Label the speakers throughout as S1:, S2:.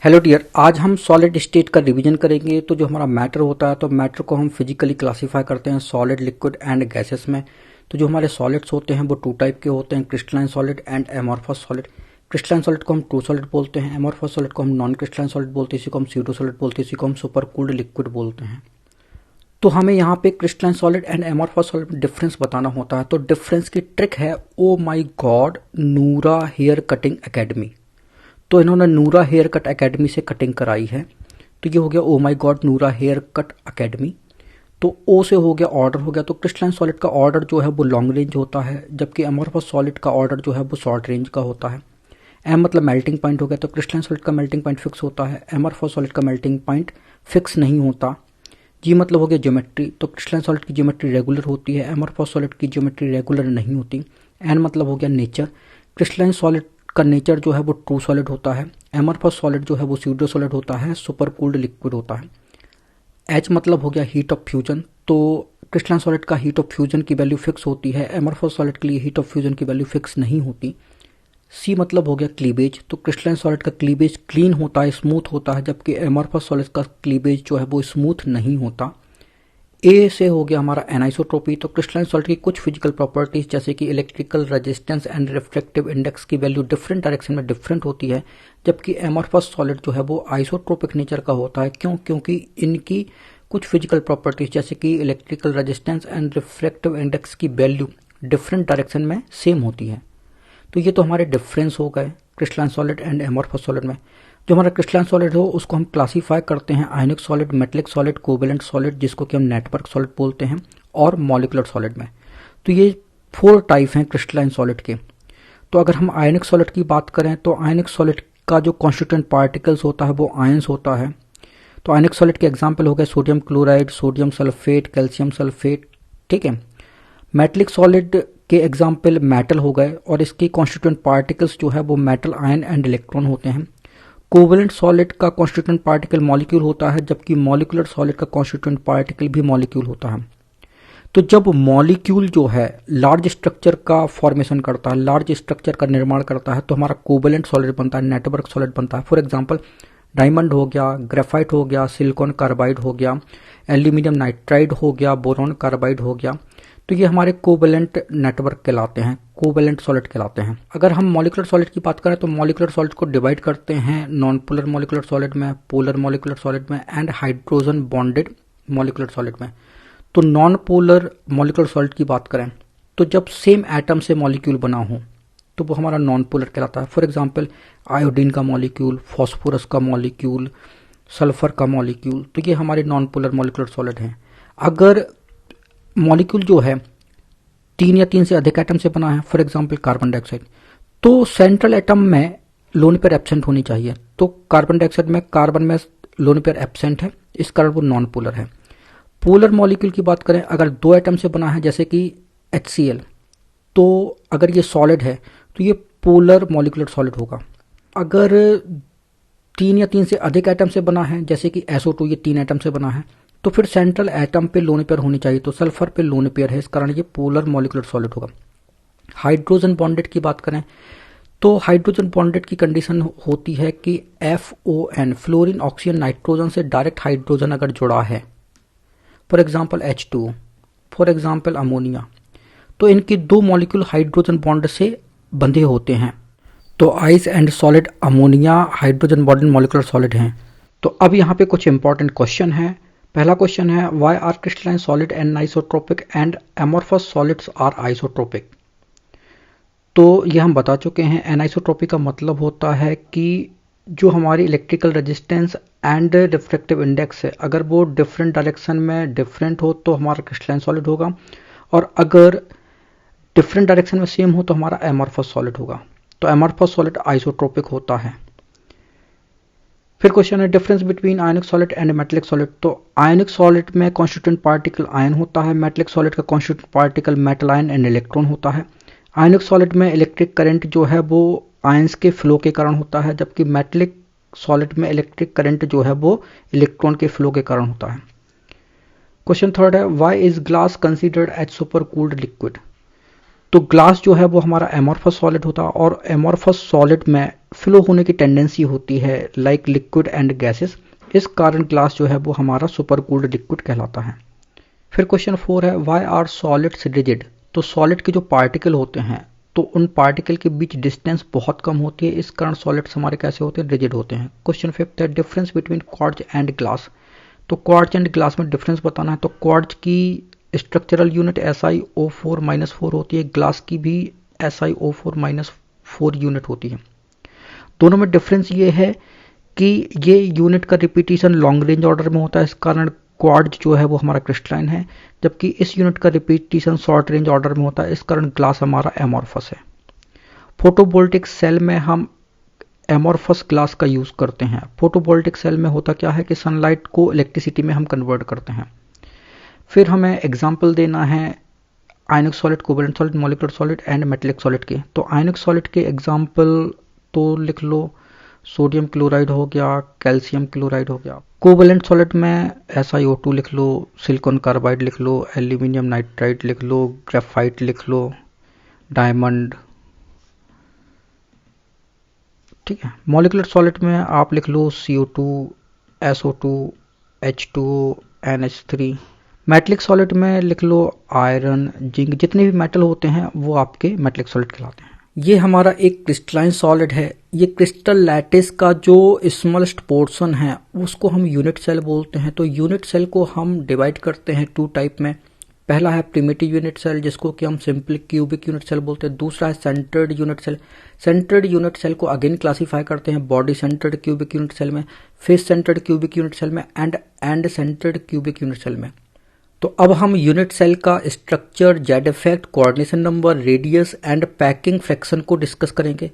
S1: Hello dear, आज हम solid state का रिवीजन करेंगे। तो जो हमारा मैटर होता है, तो मैटर को हम फिजिकली क्लासीफाई करते हैं सॉलिड, लिक्विड एंड गैसेस में। तो जो हमारे सॉलिड्स होते हैं वो टू टाइप के होते हैं, crystalline solid and amorphous solid. Crystalline solid को हम ट्रू सॉलिड बोलते हैं, एमॉर्फस सॉलिड को हम नॉन क्रिस्टलाइन सॉलिड बोलते हैं, इसी को हम स्यूडो सॉलिड बोलते हैं, इसी को हम सुपर कूल्ड लिक्विड बोलते हैं। तो हमें यहाँ पे crystalline solid and amorphous solid में डिफरेंस बताना होता है। तो डिफरेंस की ट्रिक है ओ माई गॉड नूरा हेयर कटिंग एकेडमी। तो इन्होंने नूरा हेयर कट एकेडमी से कटिंग कराई है। तो ये हो गया ओ माई गॉड नूरा हेयर कट एकेडमी। तो ओ से हो गया ऑर्डर हो गया। तो क्रिस्टलाइन सॉलिड का ऑर्डर जो है वो लॉन्ग रेंज होता है, जबकि एमॉर्फस सॉलिड का ऑर्डर जो है वो शॉर्ट रेंज का होता है। एम मतलब मेल्टिंग पॉइंट हो गया। तो क्रिस्टलाइन सॉलिड का मेल्टिंग पॉइंट फिक्स होता है, एमॉर्फस सॉलिड का मेल्टिंग पॉइंट फिक्स नहीं होता। जी मतलब हो गया ज्योमेट्री। तो क्रिस्टलाइन सॉलिड की ज्योमेट्री रेगुलर होती है, एमॉर्फस सॉलिड की ज्योमेट्री रेगुलर नहीं होती। एन मतलब हो गया नेचर। क्रिस्टलाइन सॉलिड का नेचर जो है वो ट्रू सॉलिड होता है, एमॉर्फस सॉलिड जो है वो स्यूडो सॉलिड होता है, सुपर कूल्ड लिक्विड होता है। एच मतलब हो गया हीट ऑफ फ्यूजन। तो क्रिस्टलाइन सॉलिड का हीट ऑफ फ्यूजन की वैल्यू फिक्स होती है, एमॉर्फस सॉलिड के लिए हीट ऑफ फ्यूजन की वैल्यू फिक्स नहीं होती। सी मतलब हो गया क्लीवेज। तो क्रिस्टलाइन सॉलिड का क्लीवेज क्लीन होता है, स्मूथ होता है, जबकि एमॉर्फस सॉलिड का क्लीवेज जो है वो स्मूथ नहीं होता। ए से हो गया हमारा एनाइसोट्रोपी। तो क्रिस्टलाइन सॉलिड की कुछ फिजिकल प्रॉपर्टीज जैसे कि electrical resistance and refractive index की वैल्यू डिफरेंट डायरेक्शन में डिफरेंट होती है, जबकि एमॉर्फस सॉलिड जो है वो आइसोट्रोपिक नेचर का होता है। क्योंकि इनकी कुछ फिजिकल प्रॉपर्टीज जैसे कि electrical resistance and refractive index की वैल्यू डिफरेंट डायरेक्शन में सेम होती है। तो ये तो हमारे डिफरेंस हो गए crystalline solid and amorphous solid में। जो हमारा क्रिस्टलाइन सॉलिड हो उसको हम क्लासीफाई करते हैं आयनिक solid, metallic solid, covalent solid, जिसको कि हम नेटवर्क सॉलिड बोलते हैं, और मॉलिकुलर सॉलिड में। तो ये 4 टाइप हैं क्रिस्टलाइन सॉलिड के। तो अगर हम आयनिक सॉलिड की बात करें तो आयनिक सॉलिड का जो कॉन्स्टिट्यूएंट पार्टिकल्स होता है वो आयंस होता है। तो आयनिक सॉलिड के एग्जाम्पल हो गए sodium chloride, sodium sulphate, calcium sulphate. ठीक है। मेटलिक सॉलिड के एग्जाम्पल मेटल हो गए और इसकी कॉन्स्टिट्यूएंट पार्टिकल्स जो है वो मेटल आयन एंड इलेक्ट्रॉन होते हैं। कोवेलेंट सॉलिड का कॉन्स्टिट्यूएंट पार्टिकल मॉलिक्यूल होता है, जबकि मॉलिकुलर सॉलिड का कॉन्स्टिट्यूएंट पार्टिकल भी मॉलिक्यूल होता है। तो जब मॉलिक्यूल जो है लार्ज स्ट्रक्चर का फॉर्मेशन करता है, लार्ज स्ट्रक्चर का निर्माण करता है, तो हमारा कोवेलेंट सॉलिड बनता है, नेटवर्क सॉलिड बनता है। फॉर एग्जांपल डायमंड हो गया, ग्रेफाइट हो गया, सिलिकॉन कार्बाइड हो गया, एल्यूमिनियम नाइट्राइड हो गया, बोरॉन कार्बाइड हो गया। तो ये हमारे कोवेलेंट नेटवर्क कहलाते हैं, कोवेलेंट सॉलिड कहलाते हैं। अगर हम मॉलिकुलर सॉलिड की बात करें तो मॉलिकुलर सॉलिड को डिवाइड करते हैं नॉन पोलर मॉलिकुलर सॉलिड में, पोलर मॉलिकुलर सॉलिड में and hydrogen bonded molecular solid में। तो नॉन पोलर मॉलिकुलर सॉलिड की बात करें तो जब सेम एटम से मॉलिक्यूल बना हो तो वो हमारा नॉन पोलर कहलाता है। फॉर एग्जाम्पल आयोडीन का मॉलिक्यूल, फॉस्फोरस का मॉलिक्यूल, सल्फर का मॉलिक्यूल, तो ये हमारे नॉन पोलर मॉलिकुलर सॉलिड हैं। अगर मॉलिक्यूल जो है 3 या 3 से अधिक एटम से बना है, फॉर एग्जांपल कार्बन डाइऑक्साइड, तो सेंट्रल एटम में लोन पेयर एब्सेंट होनी चाहिए। तो कार्बन डाइऑक्साइड में कार्बन में लोन पेयर एब्सेंट है, इस कारण वो नॉन पोलर है। पोलर मॉलिक्यूल की बात करें, अगर 2 एटम से बना है जैसे कि HCl, तो अगर ये सॉलिड है तो ये पोलर मॉलिकुलर सॉलिड होगा। अगर 3 या 3 से अधिक एटम से बना है जैसे कि SO2, ये 3 एटम से बना है, तो फिर सेंट्रल एटम पे लोन पेयर होनी चाहिए। तो सल्फर पे लोन पेयर है, इस कारण ये पोलर मॉलिकुलर सॉलिड होगा। हाइड्रोजन बॉन्डेड की बात करें तो हाइड्रोजन बॉन्डेड की कंडीशन होती है कि FON, फ्लोरीन ऑक्सीजन नाइट्रोजन से डायरेक्ट हाइड्रोजन अगर जुड़ा है, for example H2O, for example ammonia, तो इनके 2 मॉलिक्यूल हाइड्रोजन बॉन्ड से बंधे होते हैं। तो ice and solid ammonia hydrogen bonded molecular solid हैं। तो अब यहाँ पे कुछ इंपॉर्टेंट क्वेश्चन है। पहला क्वेश्चन है why are crystalline solid and isotropic and amorphous solids are isotropic. तो ये हम बता चुके हैं। एनाइसोट्रोपिक का मतलब होता है कि जो हमारी electrical resistance and refractive index है, अगर वो डिफरेंट डायरेक्शन में डिफरेंट हो तो हमारा क्रिस्टलाइन सॉलिड होगा, और अगर डिफरेंट डायरेक्शन में सेम हो तो हमारा एमॉर्फस सॉलिड होगा। तो एमॉर्फस सॉलिड आइसोट्रोपिक होता है। फिर क्वेश्चन है difference between ionic solid and metallic solid. तो आयनिक सॉलिड में कॉन्स्टिट्यूएंट पार्टिकल आयन होता है, मेटलिक सॉलिड का constituent particle metal ion and electron होता है। आयनिक सॉलिड में इलेक्ट्रिक करंट जो है वो आयंस के फ्लो के कारण होता है, जबकि मेटलिक सॉलिड में इलेक्ट्रिक करंट जो है वो इलेक्ट्रॉन के फ्लो के कारण होता है। क्वेश्चन थर्ड है why is glass considered as super cooled liquid. तो ग्लास जो है वो हमारा एमॉर्फस सॉलिड होता है और एमॉर्फस सॉलिड में फ्लो होने की टेंडेंसी होती है लाइक लिक्विड एंड गैसेस। इस कारण ग्लास जो है वो हमारा सुपर कूल्ड लिक्विड कहलाता है। फिर क्वेश्चन 4 है व्हाई आर सॉलिड्स रिजिड। तो सॉलिड के जो पार्टिकल होते हैं तो उन पार्टिकल के बीच डिस्टेंस बहुत कम होती है, इस कारण सॉलिड्स हमारे कैसे होते हैं, रिजिड होते हैं। क्वेश्चन 5 है difference between quartz and glass. तो क्वार्ट्ज एंड ग्लास में डिफरेंस बताना है। तो क्वार्ट्ज की स्ट्रक्चरल यूनिट SiO4-4 होती है, ग्लास की भी SiO4-4 यूनिट होती है। दोनों में डिफरेंस ये है कि ये यूनिट का रिपीटिशन लॉन्ग रेंज ऑर्डर में होता है, इस कारण क्वार्ट्ज जो है वो हमारा क्रिस्टलाइन है, जबकि इस यूनिट का रिपीटिशन शॉर्ट रेंज ऑर्डर में होता है, इस कारण ग्लास हमारा एमॉर्फस है। फोटोवोल्टिक सेल में हम एमॉर्फस ग्लास का यूज करते हैं। फोटोवोल्टिक सेल में होता क्या है कि सनलाइट को इलेक्ट्रिसिटी में हम कन्वर्ट करते हैं। फिर हमें एग्जाम्पल देना है आयनिक solid, covalent solid, molecular solid and metallic solid के। तो आयनिक सॉलिड के एग्जाम्पल तो लिख लो, सोडियम क्लोराइड हो गया, कैल्शियम क्लोराइड हो गया। कोवेलेंट सॉलिड में SiO2 लिख लो, सिलिकॉन कार्बाइड लिख लो, एल्यूमिनियम नाइट्राइड लिख लो, ग्रेफाइट लिख लो, डायमंड, ठीक है। मॉलिक्यूलर सॉलिड में आप लिख लो CO2, SO2, H2O, NH3। Metallic solid में लिख लो आयरन, जिंक, जितने भी मेटल होते हैं वो आपके मेटलिक सॉलिड कहलाते हैं। ये हमारा एक क्रिस्टलाइन सॉलिड है। ये क्रिस्टल लैटिस का जो स्मॉलेस्ट पोर्शन है उसको हम यूनिट सेल बोलते हैं। तो यूनिट सेल को हम डिवाइड करते हैं 2 टाइप में। पहला है प्रिमिटिव यूनिट सेल जिसको कि हम सिंपल क्यूबिक यूनिट सेल बोलते हैं। दूसरा है centred unit cell. Centred unit cell को अगेन क्लासीफाई करते हैं body centred cubic unit cell में, face centred cubic unit cell में and centred cubic unit cell में। तो अब हम यूनिट सेल का structure, Z effect, coordination number, radius and packing fraction को डिस्कस करेंगे।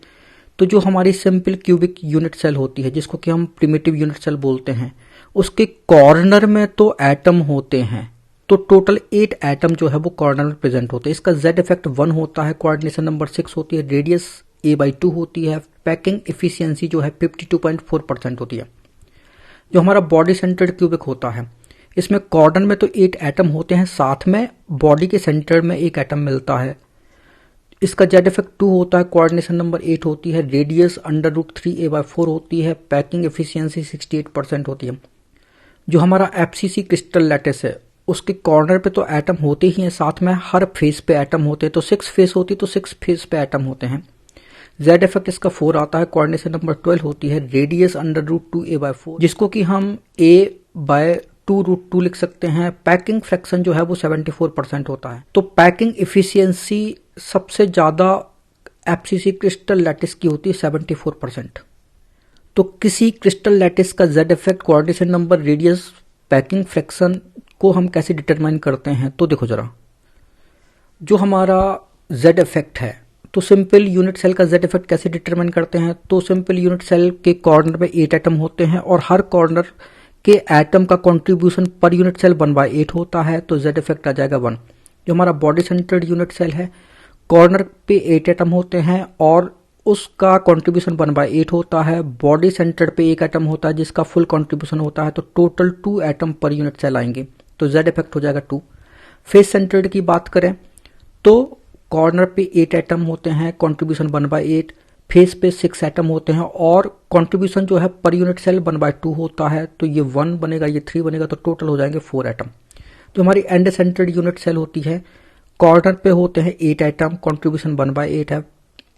S1: तो जो हमारी सिंपल क्यूबिक यूनिट सेल होती है जिसको कि हम प्रिमिटिव यूनिट सेल बोलते हैं, उसके कॉर्नर में तो एटम होते हैं। तो टोटल 8 एटम जो है वो कॉर्नर में प्रेजेंट होते हैं। इसका जेड इफेक्ट 1 होता है, कोऑर्डिनेशन नंबर 6 होती है, रेडियस a/2 होती है, पैकिंग इफिशियंसी जो है 52.4% होती है। जो हमारा बॉडी सेंटर्ड क्यूबिक होता है इसमें कॉर्नर में तो 8 एटम होते हैं, साथ में बॉडी के सेंटर में एक एटम मिलता है। इसका जेड इफेक्ट 2 होता है, कोऑर्डिनेशन नंबर 8 होती है, रेडियस √3a/4 होती है, पैकिंग एफिशिएंसी 68% होती है। जो हमारा FCC क्रिस्टल लैटिस है उसके कॉर्नर पे तो एटम होते ही हैं, साथ में हर फेस पे एटम होते हैं। तो 6 फेस होती तो 6 फेस पे एटम होते हैं। जेड इफेक्ट इसका 4 आता है, कोऑर्डिनेशन नंबर 12 होती है, रेडियस √2a/4 जिसको कि हम a/2√2 लिख सकते हैं। पैकिंग फ्रैक्शन जो है वो 74% होता है। तो पैकिंग इफिशियंसी सबसे ज्यादा FCC क्रिस्टल लैटिस की होती है 74%। तो किसी क्रिस्टल लैटिस का Z effect, coordination number, radius, packing fraction को हम कैसे डिटरमाइन करते हैं, तो देखो जरा। जो हमारा जेड इफेक्ट है तो सिंपल यूनिट सेल का जेड इफेक्ट कैसे डिटरमाइन करते हैं। तो सिंपल यूनिट सेल के कॉर्नर में 8 एटम होते हैं और हर कॉर्नर के एटम का कंट्रीब्यूशन पर यूनिट सेल 1/8 होता है, तो जेड इफेक्ट आ जाएगा 1। जो हमारा बॉडी सेंटर्ड यूनिट सेल है, कॉर्नर पे 8 एटम होते हैं और उसका कंट्रीब्यूशन 1/8 होता है। बॉडी सेंटर्ड पे 1 एटम होता है जिसका फुल कंट्रीब्यूशन होता है, तो टोटल 2 एटम पर यूनिट सेल आएंगे, तो जेड इफेक्ट हो जाएगा 2। फेस सेंटर्ड की बात करें तो कॉर्नर पे 8 एटम होते हैं, कंट्रीब्यूशन 1/8, फेस पे 6 एटम होते हैं और कंट्रीब्यूशन जो है पर यूनिट सेल 1/2 होता है, तो ये 1 बनेगा, ये 3 बनेगा, तो टोटल हो जाएंगे 4 एटम। जो हमारी एंड सेंटर्ड यूनिट सेल होती है, कॉर्नर पे होते हैं 8 एटम, कंट्रीब्यूशन 1/8 है।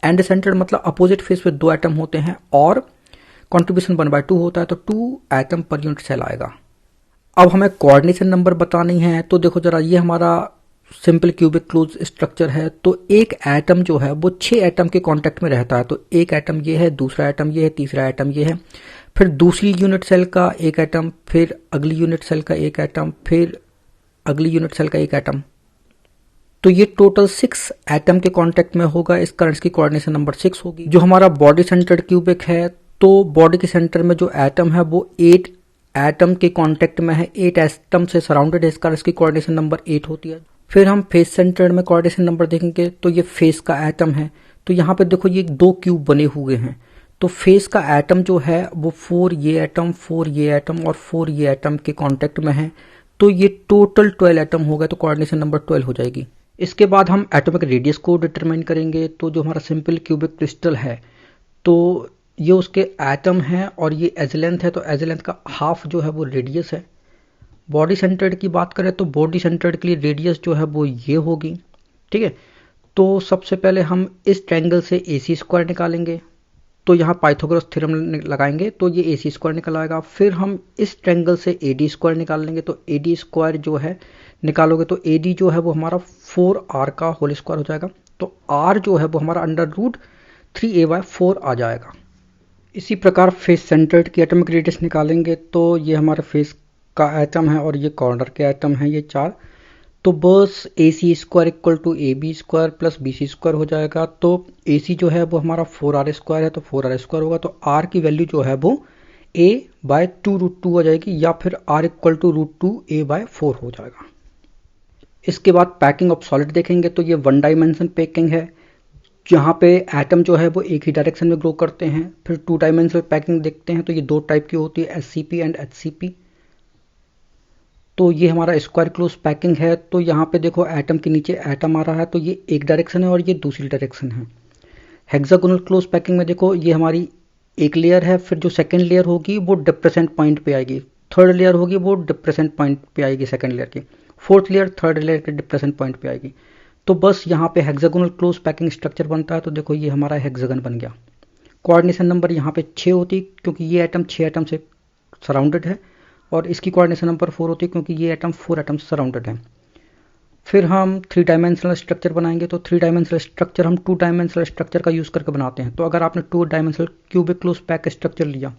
S1: एंड सेंटर्ड मतलब अपोजिट फेस पे 2 एटम होते हैं और कंट्रीब्यूशन 1/2 होता है, तो 2 एटम पर यूनिट सेल आएगा। अब हमें कोऑर्डिनेशन नंबर बतानी है, तो देखो जरा, ये हमारा सिंपल क्यूबिक क्लोज स्ट्रक्चर है। तो एक एटम जो है वो 6 एटम के कांटेक्ट में रहता है। तो एक एटम ये है, दूसरा एटम ये है, तीसरा एटम ये है, फिर दूसरी यूनिट सेल का एक एटम, फिर अगली यूनिट सेल का एक एटम, फिर अगली यूनिट सेल का एक एटम। तो ये टोटल 6 एटम के कांटेक्ट में होगा, इस कारण इसकी कोऑर्डिनेशन नंबर 6 होगी। जो हमारा बॉडी सेंटर्ड क्यूबिक है, तो बॉडी के सेंटर में जो एटम है वो 8 एटम के कांटेक्ट में है, 8 एटम से सराउंडेड है, इस कारण इसकी कोऑर्डिनेशन नंबर 8 होती है। फिर हम फेस सेंटर्ड में कोऑर्डिनेशन नंबर देखेंगे, तो ये फेस का एटम है। तो यहाँ पे देखो ये 2 क्यूब बने हुए हैं, तो फेस का एटम जो है वो 4 ये एटम, 4 ये एटम और 4 ये एटम के कांटेक्ट में है, तो ये टोटल 12 एटम हो गए, तो कोऑर्डिनेशन नंबर 12 हो जाएगी। इसके बाद हम एटॉमिक रेडियस को डिटरमाइन करेंगे। तो जो हमारा सिंपल क्यूबिक क्रिस्टल है तो ये उसके एटम है और ये एज लेंथ है, तो एज लेंथ का हाफ जो है वो रेडियस है। बॉडी सेंटर्ड की बात करें तो बॉडी सेंटर्ड के लिए रेडियस जो है वो ये होगी, ठीक है। तो सबसे पहले हम इस ट्रायंगल से AC स्क्वायर निकालेंगे, तो यहाँ पाइथागोरस थ्योरम लगाएंगे तो ये AC स्क्वायर निकल आएगा। फिर हम इस ट्रायंगल से AD स्क्वायर निकाल लेंगे, तो AD स्क्वायर जो है निकालोगे तो AD जो है वो हमारा 4R का होल स्क्वायर हो जाएगा। तो R जो है वो हमारा √3a/4 आ जाएगा। इसी प्रकार फेस सेंटर्ड की एटॉमिक रेडियस निकालेंगे, तो ये हमारे फेस का एटम है और ये कॉर्नर के एटम है, ये 4। तो बस AC square equal to AB square plus BC square हो जाएगा। तो AC जो है वो हमारा 4R स्क्वायर है, तो 4R स्क्वायर होगा, तो R की वैल्यू जो है वो a/2√2 हो जाएगी, या फिर R इक्वल टू √2a/4 हो जाएगा। इसके बाद पैकिंग ऑफ सॉलिड देखेंगे, तो ये 1 डायमेंशन पैकिंग है, जहाँ पे एटम जो है वो एक ही डायरेक्शन में ग्रो करते हैं। फिर 2 डायमेंशनल पैकिंग देखते हैं, तो ये 2 टाइप की होती है, SCP एंड HCP। तो ये हमारा स्क्वायर क्लोज पैकिंग है। तो यहाँ पे देखो एटम के नीचे एटम आ रहा है, तो ये एक डायरेक्शन है और ये दूसरी डायरेक्शन है। हेक्सागोनल क्लोज पैकिंग में देखो ये हमारी एक लेयर है, फिर जो सेकेंड लेयर होगी वो डिप्रेसेंट पॉइंट पे आएगी, थर्ड लेयर होगी वो डिप्रेसेंट पॉइंट पे आएगी सेकेंड लेयर की, फोर्थ लेयर थर्ड लेयर के डिप्रेसेंट पॉइंट पे आएगी। तो बस यहाँ पे हेक्सागोनल क्लोज पैकिंग स्ट्रक्चर बनता है। तो देखो ये हमारा हेक्सागन बन गया। कोऑर्डिनेशन नंबर यहाँ पे 6 होती, क्योंकि ये एटम 6 एटम से सराउंडेड है, और इसकी कोऑर्डिनेशन नंबर 4 होती है क्योंकि ये एटम 4 एटम से सराउंडेड है। फिर हम 3 डायमेंशनल स्ट्रक्चर बनाएंगे, तो 3 डायमेंशनल स्ट्रक्चर हम 2 डायमेंशनल स्ट्रक्चर का यूज़ करके बनाते हैं। तो अगर आपने 2 dimensional cubic close pack structure लिया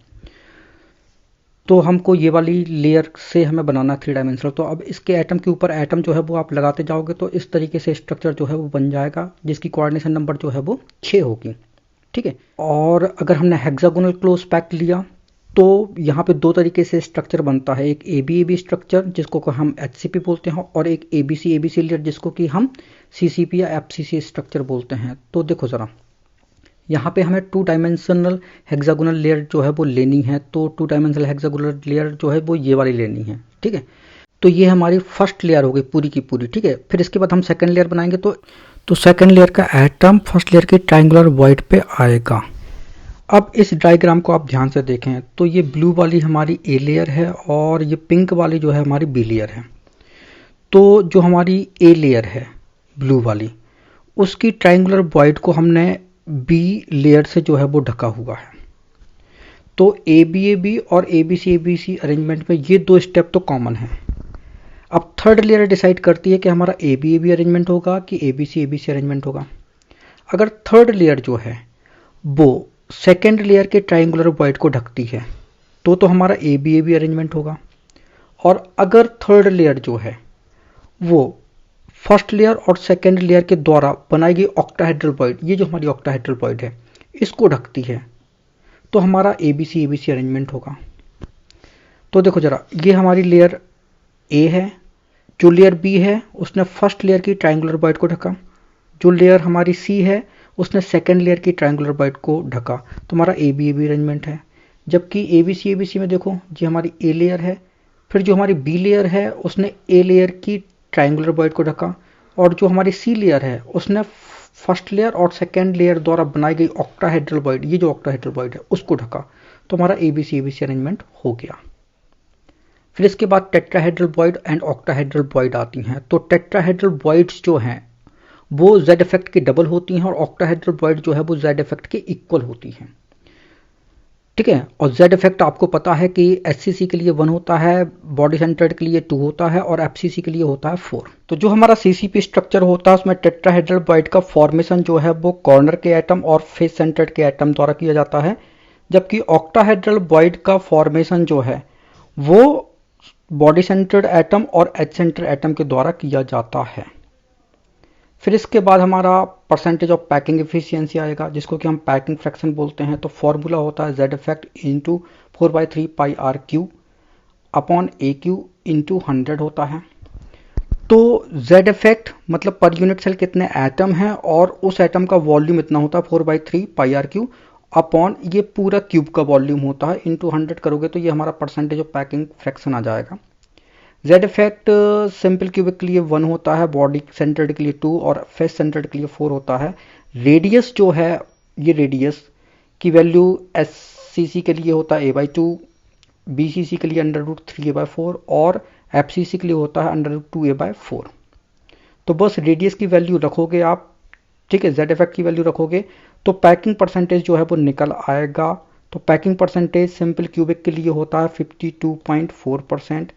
S1: तो हमको ये वाली लेयर से हमें बनाना है 3 डायमेंशनल। तो अब इसके एटम के ऊपर एटम जो है वो आप लगाते जाओगे, तो इस तरीके से स्ट्रक्चर जो है वो बन जाएगा, जिसकी कोऑर्डिनेशन नंबर जो है वो 6 होगी, ठीक है। और अगर हमने हेक्सागोनल क्लोज पैक लिया तो यहाँ पे 2 तरीके से स्ट्रक्चर बनता है, एक ABAB स्ट्रक्चर जिसको हम HCP बोलते हैं, और एक ABC लेयर जिसको कि हम CCP या FCC स्ट्रक्चर बोलते हैं। तो देखो ज़रा, यहाँ पे हमें 2 डायमेंशनल हेक्सागोनल लेयर जो है वो लेनी है, तो 2 डायमेंशनल हेक्सागोनल लेयर जो है वो ये वाली लेनी है, ठीक है। तो ये हमारी फर्स्ट लेयर हो गई पूरी की पूरी, ठीक है। फिर इसके बाद हम सेकेंड लेयर बनाएंगे, तो सेकेंड लेयर का एटम फर्स्ट लेयर की ट्रायंगुलर वॉइड पे आएगा। अब इस डायग्राम को आप ध्यान से देखें, तो ये ब्लू वाली हमारी A लेयर है और ये पिंक वाली जो है हमारी B लेयर है। तो जो हमारी A लेयर है ब्लू वाली, उसकी ट्रायंगुलर वॉइड को हमने B लेयर से जो है वो ढका हुआ है। तो ABAB और ABC अरेंजमेंट में ये 2 स्टेप तो कॉमन है। अब थर्ड लेयर डिसाइड करती है कि हमारा ABAB अरेंजमेंट होगा कि ABC अरेंजमेंट होगा। अगर थर्ड लेयर जो है वो सेकेंड लेयर के ट्रायंगुलर वॉइड को ढकती है तो हमारा ABAB अरेंजमेंट होगा। और अगर थर्ड लेयर जो है वो फर्स्ट लेयर और सेकेंड लेयर के द्वारा बनाई गई ऑक्टाहेड्रल वॉइड, ये जो हमारी ऑक्टाहेड्रल वॉइड है इसको ढकती है, तो हमारा ABC अरेंजमेंट होगा। तो देखो जरा, ये हमारी लेयर A है, जो लेयर B है उसने फर्स्ट लेयर की ट्रायंगुलर वॉइड को ढका, जो लेयर हमारी C है उसने सेकेंड लेयर की ट्रायंगुलर वॉइड को ढका, तो हमारा ABAB अरेंजमेंट है। जबकि ABC में देखो ये हमारी A लेयर है, फिर जो हमारी B लेयर है उसने A लेयर की ट्रायंगुलर वॉइड को ढका, और जो हमारी C लेयर है उसने फर्स्ट लेयर और सेकेंड लेयर द्वारा बनाई गई ऑक्टाहेड्रल वॉइड, ये जो ऑक्टाहेड्रल वॉइड है उसको ढका, तो हमारा ABC अरेंजमेंट हो गया। फिर इसके बाद tetrahedral void and octahedral void आती हैं। तो टेट्राहेड्रल वॉइड्स जो हैं वो जेड इफेक्ट की डबल होती हैं, और ऑक्टाहेड्रल वॉइड जो है वो जेड इफेक्ट के इक्वल होती हैं, ठीक है। और जेड इफेक्ट आपको पता है कि HCC के लिए 1 होता है, बॉडी सेंटर्ड के लिए 2 होता है, और FCC के लिए होता है 4। तो जो हमारा CCP स्ट्रक्चर होता है उसमें टेट्राहेड्रल वॉइड का फॉर्मेशन जो है वो कॉर्नर के एटम और फेस सेंटर्ड के एटम द्वारा किया जाता है, जबकि ऑक्टाहेड्रल वॉइड का फॉर्मेशन जो है वो बॉडी सेंटर्ड एटम और एज सेंटर एटम के द्वारा किया जाता है। फिर इसके बाद हमारा परसेंटेज ऑफ पैकिंग एफिशिएंसी आएगा, जिसको कि हम पैकिंग फ्रैक्शन बोलते हैं। तो फॉर्मूला होता है Z effect into 4/3 pi R cube upon AQ into 100 होता है। तो जेड इफेक्ट मतलब पर यूनिट सेल कितने एटम हैं और उस एटम का वॉल्यूम इतना होता है 4/3 पाई आर क्यू अपॉन ये पूरा क्यूब का वॉल्यूम होता है, इंटू 100 करोगे तो ये हमारा परसेंटेज ऑफ पैकिंग फ्रैक्शन आ जाएगा। जेड इफेक्ट सिंपल क्यूबिक के लिए 1 होता है, बॉडी सेंटर्ड के लिए 2 और फेस सेंटर्ड के लिए 4 होता है। रेडियस जो है, ये रेडियस की वैल्यू एस सी सी के लिए होता है a/2, बी सी सी के लिए √3a/4 और एफ सी सी के लिए होता है √2a/4। तो बस रेडियस की वैल्यू रखोगे आप, ठीक है, जेड इफेक्ट की वैल्यू रखोगे तो पैकिंग परसेंटेज जो है वो निकल आएगा। तो पैकिंग परसेंटेज सिंपल क्यूबिक के लिए होता है 52.4%,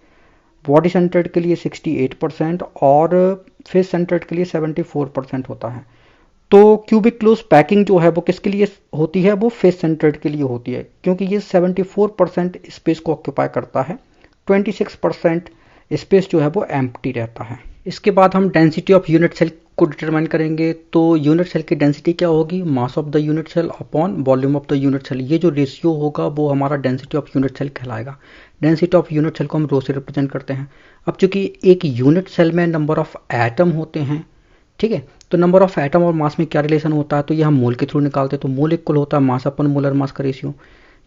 S1: बॉडी सेंटर्ड के लिए 68% और फेस सेंटर्ड के लिए 74% होता है। तो क्यूबिक क्लोज पैकिंग जो है वो किसके लिए होती है, वो फेस सेंटर्ड के लिए होती है, क्योंकि ये 74% स्पेस को ऑक्यूपाई करता है, 26% स्पेस जो है वो एम्प्टी रहता है। इसके बाद हम डेंसिटी ऑफ यूनिट सेल को डिटरमाइन करेंगे। तो यूनिट सेल की डेंसिटी क्या होगी, mass of the unit cell upon volume of the unit cell. ये जो रेशियो होगा वो हमारा डेंसिटी ऑफ यूनिट सेल कहलाएगा। डेंसिटी ऑफ यूनिट सेल को हम रो से रिप्रेजेंट करते हैं। अब चूंकि एक यूनिट सेल में नंबर ऑफ एटम होते हैं, ठीक है, तो नंबर ऑफ एटम और मास में क्या रिलेशन होता है, तो ये हम मोल के थ्रू निकालते हैं। तो मोल इक्वल होता है मास अपन मोलर मास का रेशियो,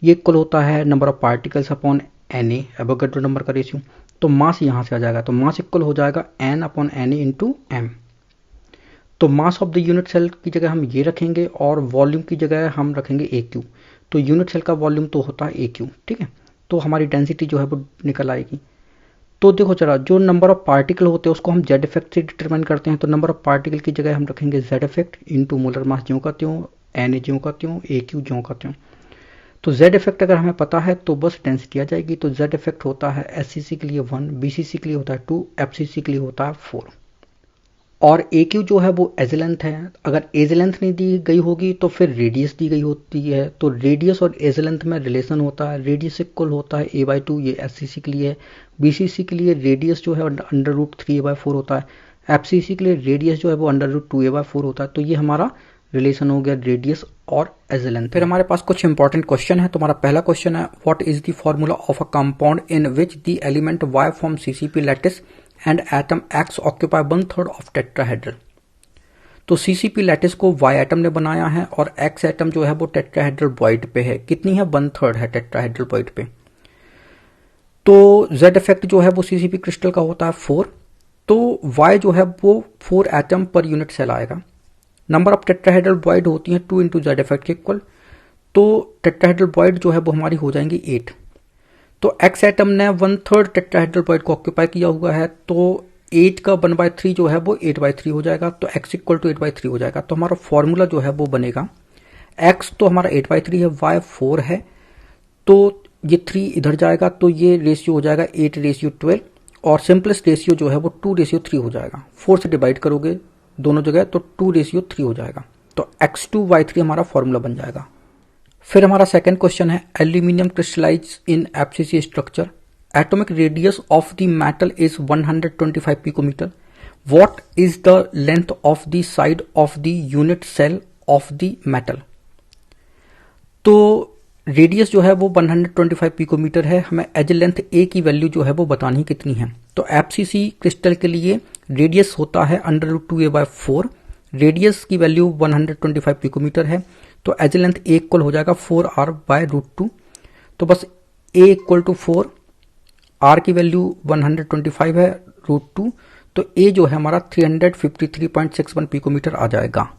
S1: ये इक्वल होता है number of particles upon Na, Avogadro number का रेशियो। तो मास यहां से आ जाएगा, तो मास इक्वल हो जाएगा N upon Na into M. तो mass of the unit cell की जगह हम ये रखेंगे और वॉल्यूम की जगह हम रखेंगे AQ। तो यूनिट सेल का वॉल्यूम तो होता है AQ, ठीक है। तो हमारी डेंसिटी जो है वो निकल आएगी। तो देखो चला, जो नंबर ऑफ पार्टिकल होते हैं उसको हम जेड इफेक्ट से डिटरमाइन करते हैं। तो नंबर ऑफ पार्टिकल की जगह हम रखेंगे Z effect into molar mass ज्यों का त्यों, Na ज्यों का त्यों, AQ ज्यों का त्यों। तो जेड इफेक्ट अगर हमें पता है तो बस डेंसिटी आ जाएगी। तो जेड इफेक्ट होता है SCC के लिए 1, BCC के लिए होता है 2, FCC के लिए होता है 4 और AQ जो है वो एज लेंथ है। अगर एज लेंथ नहीं दी गई होगी तो फिर रेडियस दी गई होती है। तो रेडियस और एज लेंथ में रिलेशन होता है, रेडियस इक्वल होता है a/2, ये SCC के लिए है। BCC के लिए रेडियस जो है √3a/4 होता है, FCC के लिए रेडियस जो है वो √2a/4 होता है। तो ये हमारा रिलेशन हो गया रेडियस और एज लेंथ। फिर हमारे पास कुछ इंपॉर्टेंट क्वेश्चन है। तुम्हारा पहला क्वेश्चन है, what is the formula of a compound in which the element Y from CCP lattice and atom X occupy 1/3 of tetrahedral. तो CCP लैटिस को Y एटम ने बनाया है और X एटम जो है वो टेट्राहेड्रल बॉइड पे है। कितनी है, 1/3 है टेट्राहेड्रल बॉइड पे। तो Z इफेक्ट जो है वो CCP क्रिस्टल का होता है 4। तो Y जो है वो 4 एटम पर यूनिट सेल आएगा। नंबर ऑफ टेट्राहेड्रल बॉइड होती है 2 इंटू जेड इफेक्ट के इक्वल। तो टेट्राहेड्रल बॉइड जो है वो हमारी हो जाएंगी 8। तो X एटम ने 1/3 टेट्राहेड्रल बॉइड को ऑक्यूपाई किया हुआ है। तो 8 का 1/3 जो है वो 8/3 हो जाएगा। तो X इक्वल टू 8/3 हो जाएगा। तो हमारा फॉर्मूला जो है वो बनेगा, X तो हमारा 8/3 है, Y 4 है, तो ये 3 इधर जाएगा तो ये रेशियो हो जाएगा 8:12 और सिंपलेस्ट रेशियो जो है वो 2:3 हो जाएगा। 4 से डिवाइड करोगे दोनों जगह तो 2:3 हो जाएगा। तो X2Y3 हमारा फॉर्मूला बन जाएगा। फिर हमारा सेकंड क्वेश्चन है, aluminium crystallise in FCC structure, atomic radius of the metal is 125 picometre, what is the length of the side of the unit cell of the metal. तो रेडियस जो है वो 125 पिकोमीटर है, हमें एज लेंथ A की value जो है वो बतानी कितनी है। तो FCC क्रिस्टल के लिए रेडियस होता है √2a/4, रेडियस की वैल्यू 125 पिकोमीटर है। तो एज लेंथ A इक्वल हो जाएगा 4r/√2। तो बस A इक्वल टू 4, R की वैल्यू 125 है √2, तो A जो है हमारा 353.61 पिकोमीटर आ जाएगा।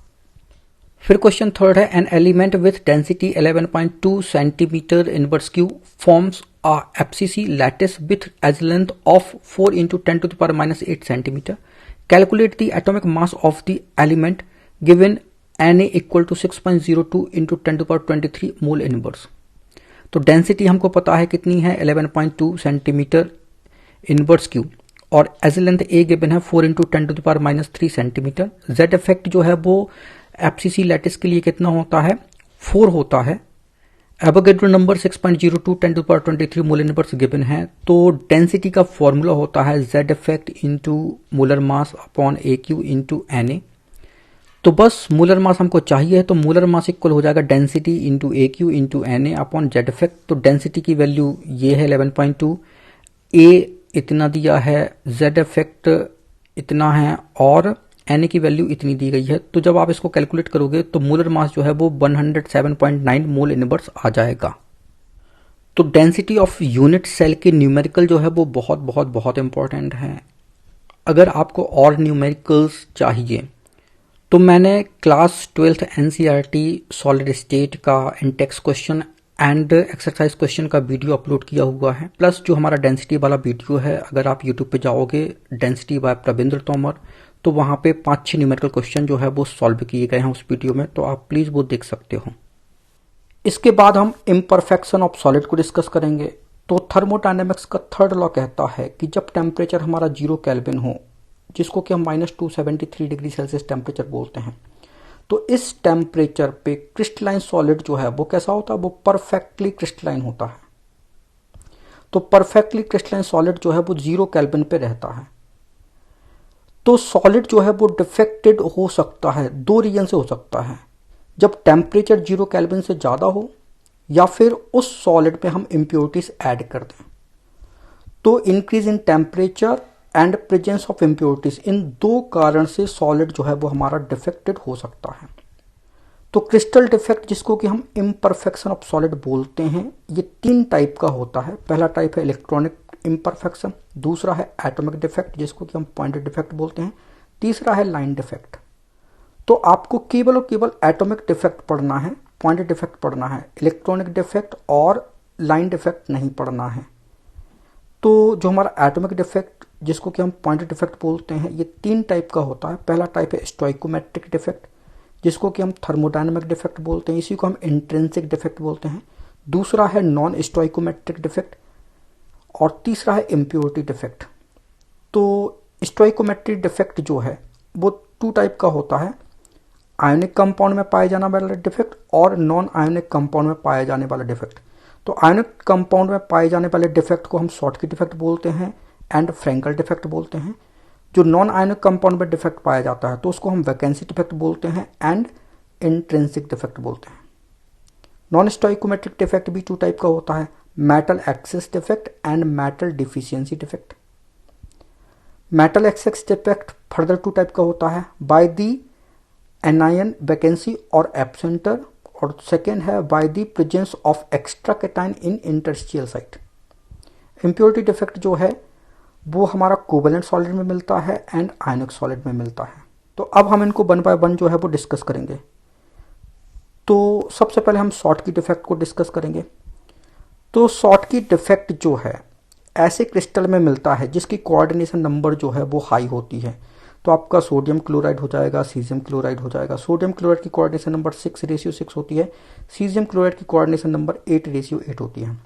S1: फिर क्वेश्चन थर्ड है, an element with density 11.2 centimetre inverse cube forms a FCC lattice with as length of 4 into 10 to the power minus 8 centimeter. Calculate the atomic mass of the element given Na equal to 6.02 into 10 to the power 23 mole inverse. तो density हमको पता है कितनी है, 11.2 centimetre inverse cube और as length A given है 4 into 10 to the power minus 3 centimetre. Z effect जो है वो FCC लैटिस के लिए कितना होता है, 4 होता है। Avogadro number 6.02 10 to the power 23 molar inverse given है। तो डेंसिटी का फॉर्मूला होता है Z effect into molar mass upon AQ into Na। तो बस मोलर मास हमको चाहिए, तो मोलर मास इक्वल हो जाएगा density into AQ into Na upon Z effect. तो डेंसिटी की वैल्यू ये है 11.2, A इतना दिया है, Z इफेक्ट इतना है और Na की वैल्यू इतनी दी गई है। तो जब आप इसको कैलकुलेट करोगे तो मोलर मास जो है वो 107.9 मोल इनवर्स आ जाएगा। तो डेंसिटी ऑफ यूनिट सेल के न्यूमेरिकल जो है वो बहुत बहुत बहुत इंपॉर्टेंट है। अगर आपको और न्यूमेरिकल्स चाहिए तो मैंने class 12th NCERT solid state का index question and exercise question का वीडियो अपलोड किया हुआ है, प्लस जो हमारा डेंसिटी वाला वीडियो है, अगर आप यूट्यूब पे जाओगे डेंसिटी बाय प्रविंद्र तोमर, तो वहाँ पे 5-6 न्यूमेरिकल क्वेश्चन जो है वो सॉल्व किए गए हैं उस वीडियो में, तो आप प्लीज़ वो देख सकते हो। इसके बाद हम इम्परफेक्शन ऑफ सॉलिड को डिस्कस करेंगे। तो थर्मोडायनेमिक्स का थर्ड लॉ कहता है कि जब टेम्परेचर हमारा 0 केल्विन हो, जिसको कि हम -273 डिग्री सेल्सियस टेम्परेचर बोलते हैं, तो इस टेम्परेचर पे क्रिस्टलाइन सॉलिड जो है वो कैसा होता है, वो परफेक्टली क्रिस्टलाइन होता है। तो परफेक्टली क्रिस्टलाइन सॉलिड जो है वो 0 केल्विन पे रहता है। तो सॉलिड जो है वो डिफेक्टेड हो सकता है, 2 रीजन से हो सकता है, जब टेम्परेचर 0 केल्विन से ज्यादा हो या फिर उस सॉलिड में हम इम्प्योरिटीज ऐड कर दें। तो increase in temperature and presence of impurities, इन 2 कारण से सॉलिड जो है वो हमारा डिफेक्टेड हो सकता है। तो क्रिस्टल डिफेक्ट, जिसको कि हम इम्परफेक्शन ऑफ सॉलिड बोलते हैं, ये 3 टाइप का होता है। पहला टाइप है इलेक्ट्रॉनिक इम्परफेक्शन, दूसरा है एटॉमिक डिफेक्ट जिसको कि हम पॉइंटेड डिफेक्ट बोलते हैं, तीसरा है लाइन डिफेक्ट। तो आपको केवल और केवल एटॉमिक डिफेक्ट पढ़ना है, पॉइंटेड डिफेक्ट पढ़ना है, इलेक्ट्रॉनिक डिफेक्ट और लाइन डिफेक्ट नहीं पढ़ना है। तो जो हमारा एटॉमिक डिफेक्ट, जिसको कि हम पॉइंटेड डिफेक्ट बोलते हैं, ये 3 टाइप का होता है। पहला टाइप है स्टोइकोमेट्रिक डिफेक्ट, जिसको कि हम थर्मोडायनेमिक डिफेक्ट बोलते हैं, इसी को हम इंट्रिंसिक डिफेक्ट बोलते हैं। दूसरा है नॉन स्टोइकोमेट्रिक डिफेक्ट और तीसरा है इम्प्योरिटी डिफेक्ट। तो स्टोइकोमेट्रिक डिफेक्ट जो है वो 2 टाइप का होता है, आयोनिक कंपाउंड में पाए जाने वाला डिफेक्ट और नॉन आयोनिक कंपाउंड में पाए जाने वाला डिफेक्ट। तो आयोनिक कंपाउंड में पाए जाने वाले डिफेक्ट को हम शॉर्टकी डिफेक्ट बोलते हैं एंड फ्रैंकल डिफेक्ट बोलते हैं। जो नॉन आयोनिक कंपाउंड में डिफेक्ट पाया जाता है तो उसको हम वैकेंसी डिफेक्ट बोलते हैं एंड इंट्रिंसिक डिफेक्ट बोलते हैं। नॉन स्टोइकोमेट्रिक डिफेक्ट भी 2 टाइप का होता है, metal access defect and metal deficiency defect. Metal access defect further 2 type का होता है, बाय दी एनायन वैकेंसी और एब्सेंटर, और सेकेंड है by the presence of extra cation in interstitial site. Impurity defect जो है वो हमारा कोवेलेंट सॉलिड में मिलता है एंड आयनिक सॉलिड में मिलता है। तो अब हम इनको 1 बाय 1 जो है वो डिस्कस करेंगे। तो सबसे पहले हम शॉर्टकी डिफेक्ट को डिस्कस करेंगे। तो शॉर्टकी डिफेक्ट जो है ऐसे क्रिस्टल में मिलता है जिसकी कोऑर्डिनेशन नंबर जो है वो हाई होती है। तो आपका सोडियम क्लोराइड हो जाएगा, सीजियम क्लोराइड हो जाएगा। सोडियम क्लोराइड की कोऑर्डिनेशन नंबर 6:6 होती है, सीजियम क्लोराइड की कोऑर्डिनेशन नंबर 8:8 होती है।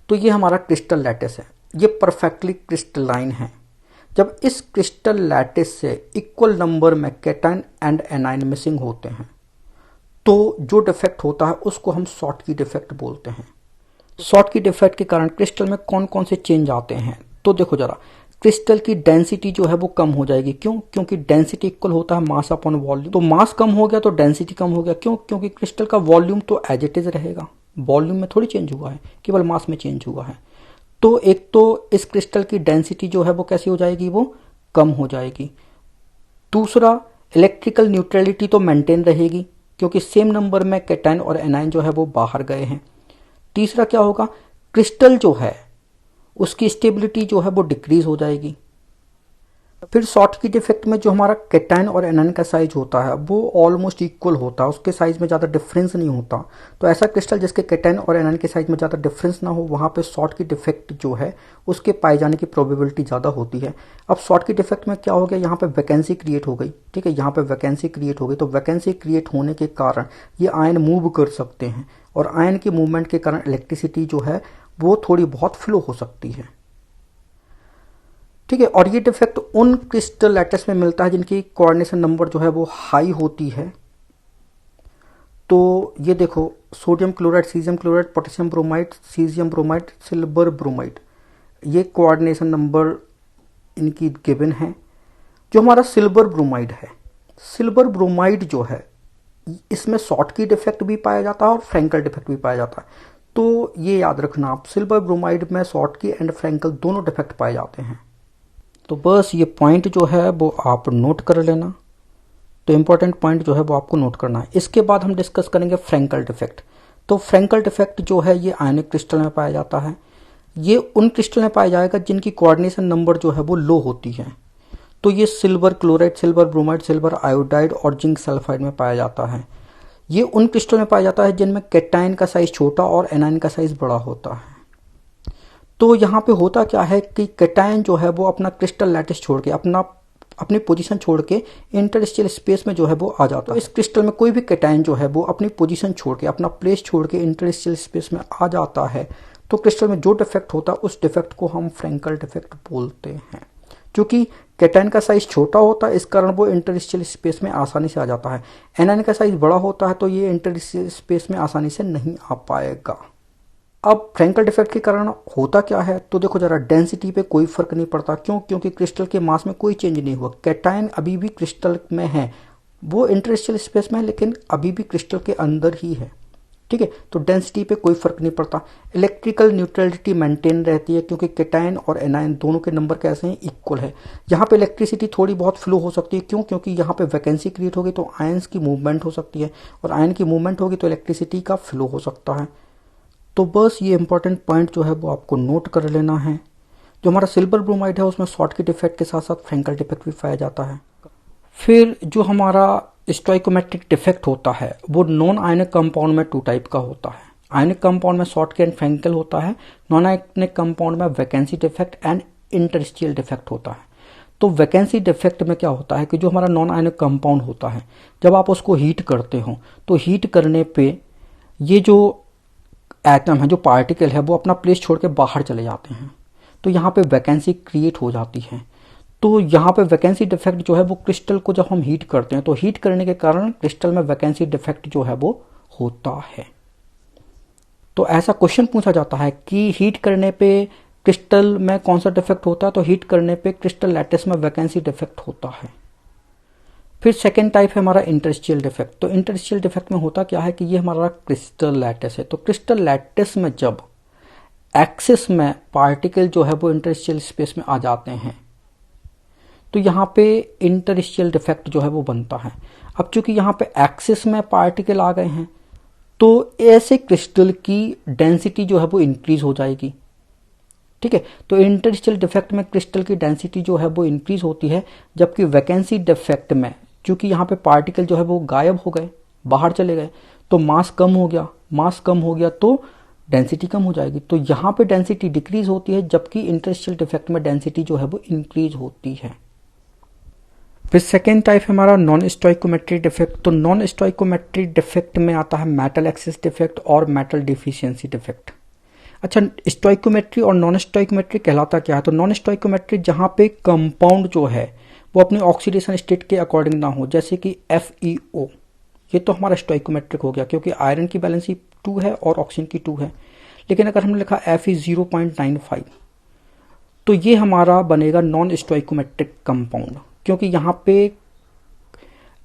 S1: तो ये हमारा क्रिस्टल लैटिस है, ये परफेक्टली क्रिस्टलाइन है। जब इस क्रिस्टल लैटिस से इक्वल नंबर में कैटायन एंड एनायन मिसिंग होते हैं तो जो डिफेक्ट होता है उसको हम शॉर्टकी डिफेक्ट बोलते हैं। शॉर्टकी डिफेक्ट के कारण क्रिस्टल में कौन कौन से चेंज आते हैं, तो देखो जरा, क्रिस्टल की डेंसिटी जो है वो कम हो जाएगी। क्यों? क्योंकि डेंसिटी इक्वल होता है मास अपॉन वॉल्यूम। तो मास कम हो गया तो डेंसिटी कम हो गया। क्यों? क्योंकि क्रिस्टल का वॉल्यूम तो एज इट इज रहेगा, वॉल्यूम में थोड़ी चेंज हुआ है, केवल मास में चेंज हुआ है। तो एक तो इस क्रिस्टल की डेंसिटी जो है वो कैसी हो जाएगी, वो कम हो जाएगी। दूसरा, इलेक्ट्रिकल न्यूट्रलिटी तो मेंटेन रहेगी क्योंकि सेम नंबर में कैटायन और एनायन जो है वो बाहर गए हैं। तीसरा क्या होगा, क्रिस्टल जो है उसकी स्टेबिलिटी जो है वो डिक्रीज हो जाएगी। फिर शॉर्टकी डिफेक्ट में जो हमारा कैटायन और एनायन का साइज होता है वो ऑलमोस्ट इक्वल होता है, उसके साइज में ज़्यादा डिफरेंस नहीं होता। तो ऐसा क्रिस्टल जिसके कैटायन और एनायन के साइज में ज़्यादा डिफरेंस ना हो, वहाँ पे शॉर्टकी डिफेक्ट जो है उसके पाए जाने की प्रोबेबिलिटी ज़्यादा होती है। अब शॉर्टकी डिफेक्ट में क्या हो गया, यहाँ पे वैकेंसी क्रिएट हो गई, ठीक है, यहाँ पे वैकेंसी क्रिएट हो गई। तो वैकेंसी क्रिएट होने के कारण ये आयन मूव कर सकते हैं और आयन की मूवमेंट के कारण इलेक्ट्रिसिटी जो है वो थोड़ी बहुत फ्लो हो सकती है, ठीक है। और ये डिफेक्ट उन क्रिस्टल लैटिस में मिलता है जिनकी कोऑर्डिनेशन नंबर जो है वो हाई होती है। तो ये देखो, sodium chloride, caesium chloride, potassium bromide, caesium bromide, silver bromide, ये कोऑर्डिनेशन नंबर इनकी गिवन है। जो हमारा सिल्वर ब्रोमाइड है, सिल्वर ब्रोमाइड जो है इसमें शॉर्टकी डिफेक्ट भी पाया जाता है और फ्रैंकल डिफेक्ट भी पाया जाता है। तो ये याद रखना आप, सिल्वर ब्रोमाइड में शॉर्टकी एंड फ्रैंकल दोनों डिफेक्ट पाए जाते हैं। तो बस ये पॉइंट जो है वो आप नोट कर लेना। तो इंपॉर्टेंट पॉइंट जो है वो आपको नोट करना है। इसके बाद हम डिस्कस करेंगे फ्रैंकल डिफेक्ट। तो फ्रैंकल डिफेक्ट जो है ये आयनिक क्रिस्टल में पाया जाता है। ये उन क्रिस्टल में पाया जाएगा जिनकी कोऑर्डिनेशन नंबर जो है वो लो होती है। तो ये silver chloride, silver bromide, silver iodide और जिंक सल्फाइड में पाया जाता है। ये उन क्रिस्टल में पाया जाता है जिनमें कैटायन का साइज छोटा और एनायन का साइज बड़ा होता है। तो यहाँ पे होता क्या है कि कैटायन जो है वो अपना क्रिस्टल लैटिस छोड़ के अपनी पोजीशन छोड़ के इंटरस्टेशियल स्पेस में जो है वो आ जाता है। तो इस क्रिस्टल में कोई भी कैटायन जो है वो अपनी पोजीशन छोड़ के, अपना प्लेस छोड़ के इंटरस्टेशियल स्पेस में आ जाता है, तो क्रिस्टल में जो डिफेक्ट होता है उस डिफेक्ट को हम फ्रैंकल डिफेक्ट बोलते हैं। क्योंकि कैटायन का साइज छोटा होता है, इस कारण वो इंटरस्टेशियल स्पेस में आसानी से आ जाता है। एनायन का साइज बड़ा होता है तो ये इंटरस्टेशियल स्पेस में आसानी से नहीं आ पाएगा। अब फ्रैंकल डिफेक्ट के कारण होता क्या है, तो देखो जरा, डेंसिटी पे कोई फर्क नहीं पड़ता। क्यों? क्योंकि क्रिस्टल के मास में कोई चेंज नहीं हुआ। कैटायन अभी भी क्रिस्टल में है, वो इंटरस्टेशियल स्पेस में है लेकिन अभी भी क्रिस्टल के अंदर ही है। ठीक है, तो डेंसिटी पे कोई फर्क नहीं पड़ता। इलेक्ट्रिकल न्यूट्रलिटी मेंटेन रहती है क्योंकि कैटायन और एनायन दोनों के नंबर कैसे हैं, इक्वल है। यहाँ पे इलेक्ट्रिसिटी थोड़ी बहुत फ्लो हो सकती है। क्यों? क्योंकि यहाँ पे वैकेंसी क्रिएट होगी तो आयंस की मूवमेंट हो सकती है, और आयन की मूवमेंट होगी तो इलेक्ट्रिसिटी का फ्लो हो सकता है। तो बस ये इंपॉर्टेंट पॉइंट जो है वो आपको नोट कर लेना है। जो हमारा सिल्वर ब्रोमाइड है उसमें शॉर्टकी डिफेक्ट के साथ साथ फ्रैंकल डिफेक्ट भी पाया जाता है। फिर जो हमारा स्टोइकोमेट्रिक डिफेक्ट होता है वो नॉन आयनिक कंपाउंड में 2 टाइप का होता है। आयनिक कंपाउंड में शॉर्टकी एंड फ्रैंकल होता है। नॉन आयनिक कंपाउंड में vacancy defect and interstitial defect होता है। तो वैकेंसी डिफेक्ट में क्या होता है कि जो हमारा नॉन आयनिक कंपाउंड होता है, जब आप उसको हीट करते हो तो हीट करने पे ये जो एटम है, जो पार्टिकल है, वो अपना प्लेस छोड़ के बाहर चले जाते हैं। तो यहाँ पे वैकेंसी क्रिएट हो जाती है। तो यहाँ पे वैकेंसी डिफेक्ट जो है वो क्रिस्टल को जब हम हीट करते हैं तो हीट करने के कारण क्रिस्टल में वैकेंसी डिफेक्ट जो है वो होता है। तो ऐसा क्वेश्चन पूछा जाता है कि हीट करने पे क्रिस्टल में कौन सा डिफेक्ट होता है, तो हीट करने पे क्रिस्टल लैटिस में वैकेंसी डिफेक्ट होता है। फिर सेकेंड टाइप है हमारा इंटरस्टिशियल डिफेक्ट। तो इंटरस्टिशियल डिफेक्ट में होता क्या है कि ये हमारा क्रिस्टल लैटिस है। तो क्रिस्टल लैटिस में जब एक्सिस में पार्टिकल जो है वो इंटरस्टिशियल स्पेस में आ जाते हैं तो यहाँ पे इंटरस्टिशियल डिफेक्ट जो है वो बनता है। अब चूंकि यहाँ पे एक्सिस में पार्टिकल आ गए हैं तो ऐसे क्रिस्टल की डेंसिटी जो है वो इंक्रीज हो जाएगी। ठीक है, तो इंटरस्टिशियल डिफेक्ट में क्रिस्टल की डेंसिटी जो है वो इंक्रीज होती है, जबकि वैकेंसी डिफेक्ट में चूंकि यहाँ पे पार्टिकल जो है वो गायब हो गए, बाहर चले गए, तो मास कम हो गया तो डेंसिटी कम हो जाएगी। तो यहाँ पे डेंसिटी डिक्रीज होती है, जबकि इंटरस्टिशियल डिफेक्ट में डेंसिटी जो है वो इंक्रीज होती है। फिर सेकेंड टाइप है हमारा नॉन स्टोइकोमेट्रिक डिफेक्ट। तो नॉन स्टोइकोमेट्रिक डिफेक्ट में आता है मेटल एक्सेस डिफेक्ट और मेटल डिफिशियंसी डिफेक्ट। अच्छा, स्टोइकोमेट्री और नॉन स्टोइकोमेट्री कहलाता क्या है? तो नॉन स्टोइकोमेट्री जहाँ पे कंपाउंड जो है वो अपने ऑक्सीडेशन स्टेट के अकॉर्डिंग ना हो, जैसे कि FeO, ये तो हमारा स्टोइकोमेट्रिक हो गया क्योंकि आयरन की बैलेंसी 2 है और ऑक्सीजन की 2 है। लेकिन अगर हमने लिखा Fe 0.95 तो ये हमारा बनेगा नॉन स्टोइकोमेट्रिक कंपाउंड, क्योंकि यहाँ पे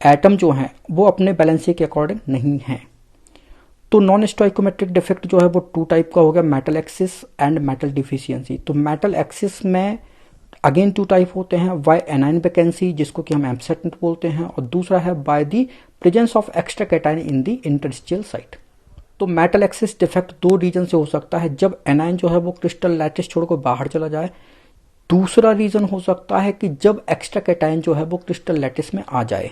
S1: एटम जो है वो अपने बैलेंसी के अकॉर्डिंग नहीं है। तो नॉन स्टोइकोमेट्रिक डिफेक्ट जो है वो 2 टाइप का हो गया, metal axis and metal deficiency. तो मेटल एक्सिस में अगेन 2 टाइप होते हैं, बाय एनायन वैकेंसी जिसको कि हम एब्सेंट बोलते हैं, और दूसरा है by the presence of extra cation in the interstitial site. तो मेटल एक्सिस डिफेक्ट 2 रीजन से हो सकता है, जब एनायन जो है वो क्रिस्टल लैटिस छोड़कर बाहर चला जाए। दूसरा रीजन हो सकता है कि जब एक्स्ट्रा कैटायन जो है वो क्रिस्टल लैटिस में आ जाए।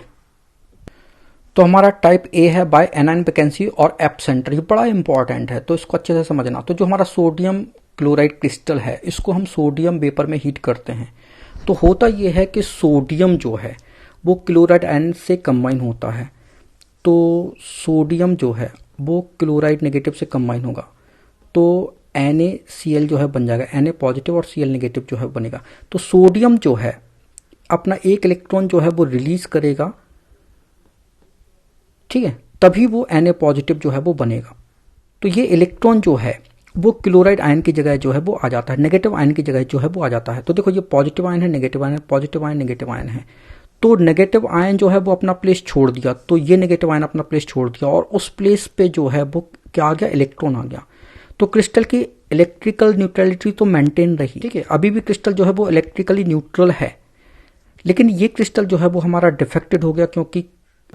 S1: तो हमारा टाइप ए है बाय एनायन वैकेंसी और एब्सेंट। ये बड़ा इंपॉर्टेंट है तो इसको अच्छे से समझना। तो जो हमारा सोडियम क्लोराइड क्रिस्टल है इसको हम सोडियम वेपर में हीट करते हैं। तो होता यह है कि सोडियम जो है वो क्लोराइड आयन से कंबाइन होता है। तो सोडियम जो है वो क्लोराइड नेगेटिव से कंबाइन होगा तो NaCl जो है बन जाएगा, Na पॉजिटिव और Cl नेगेटिव जो है बनेगा। तो सोडियम जो है अपना एक इलेक्ट्रॉन जो है वो रिलीज करेगा, ठीक है, तभी वो Na पॉजिटिव जो है वो बनेगा। तो ये इलेक्ट्रॉन जो है वो क्लोराइड आयन की जगह जो है वो आ जाता है, नेगेटिव आयन की जगह जो है वो आ जाता है। तो देखो ये पॉजिटिव आयन है, नेगेटिव आयन है, पॉजिटिव आयन नेगेटिव आयन है। तो नेगेटिव आयन जो है वो अपना प्लेस छोड़ दिया, तो ये नेगेटिव आयन अपना प्लेस छोड़ दिया और उस प्लेस पे जो है वो क्या आ गया, इलेक्ट्रॉन आ गया। तो क्रिस्टल की इलेक्ट्रिकल न्यूट्रलिटी तो मेंटेन रही, ठीक है, अभी भी क्रिस्टल जो है वो इलेक्ट्रिकली न्यूट्रल है। लेकिन ये क्रिस्टल जो है वो हमारा डिफेक्टेड हो गया क्योंकि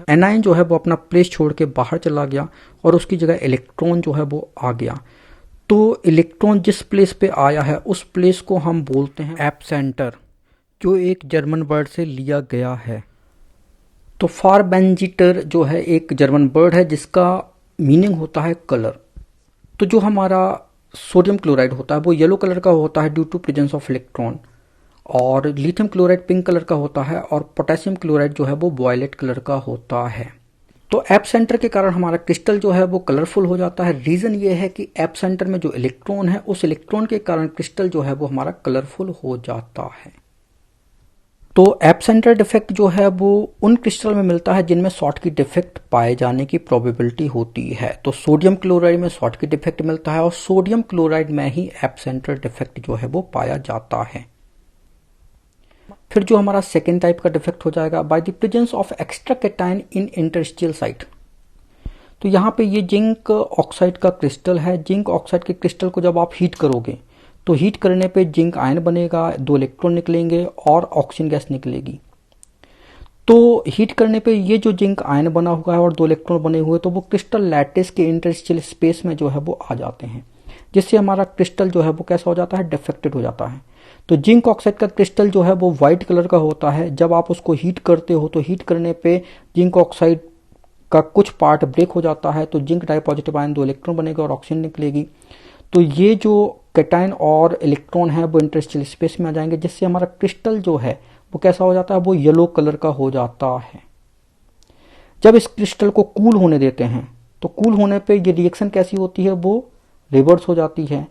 S1: एनायन जो है वो अपना प्लेस छोड़ के बाहर चला गया और उसकी जगह इलेक्ट्रॉन जो है वो आ गया। तो इलेक्ट्रॉन जिस प्लेस पे आया है उस प्लेस को हम बोलते हैं एपसेंटर, जो एक जर्मन वर्ड से लिया गया है। तो फारबेंजीटर जो है एक जर्मन वर्ड है जिसका मीनिंग होता है कलर। तो जो हमारा सोडियम क्लोराइड होता है वो येलो कलर का होता है due to presence of electron, और लिथियम क्लोराइड पिंक कलर का होता है, और पोटेशियम क्लोराइड जो है वो वायलेट कलर का होता है। तो एप सेंटर के कारण हमारा क्रिस्टल जो है वो कलरफुल हो जाता है। रीजन ये है कि एप सेंटर में जो इलेक्ट्रॉन है उस इलेक्ट्रॉन के कारण क्रिस्टल जो है वो हमारा कलरफुल हो जाता है। तो एप सेंटर डिफेक्ट जो है वो उन क्रिस्टल में मिलता है जिनमें शॉर्ट की डिफेक्ट पाए जाने की प्रोबेबिलिटी होती है। तो सोडियम क्लोराइड में शॉर्ट की डिफेक्ट मिलता है और सोडियम क्लोराइड में ही एप सेंटर डिफेक्ट जो है वो पाया जाता है। फिर जो हमारा सेकेंड टाइप का डिफेक्ट हो जाएगा by the presence of extra cation in interstitial site. तो यहाँ पे ये जिंक ऑक्साइड का क्रिस्टल है। जिंक ऑक्साइड के क्रिस्टल को जब आप हीट करोगे तो हीट करने पे जिंक आयन बनेगा, 2 इलेक्ट्रॉन निकलेंगे और ऑक्सीजन गैस निकलेगी। तो हीट करने पे ये जो जिंक आयन बना हुआ है और 2 इलेक्ट्रॉन बने हुए तो वो क्रिस्टल लैटिस के इंटरस्टिशियल स्पेस में जो है वो आ जाते हैं, जिससे हमारा क्रिस्टल जो है वो कैसा हो जाता है, डिफेक्टेड हो जाता है। तो जिंक ऑक्साइड का क्रिस्टल जो है वो व्हाइट कलर का होता है। जब आप उसको हीट करते हो तो हीट करने पे जिंक ऑक्साइड का कुछ पार्ट ब्रेक हो जाता है, तो जिंक डाइपॉजिटिव आयन 2 इलेक्ट्रॉन बनेगा और ऑक्सीजन निकलेगी। तो ये जो कैटायन और इलेक्ट्रॉन है वो इंटरस्टिशियल स्पेस में आ जाएंगे, जिससे हमारा क्रिस्टल जो है वो कैसा हो जाता है, वो येलो कलर का हो जाता है। जब इस क्रिस्टल को कूल होने देते हैं तो कूल होने पे ये रिएक्शन कैसी होती है, वो रिवर्स हो जाती है।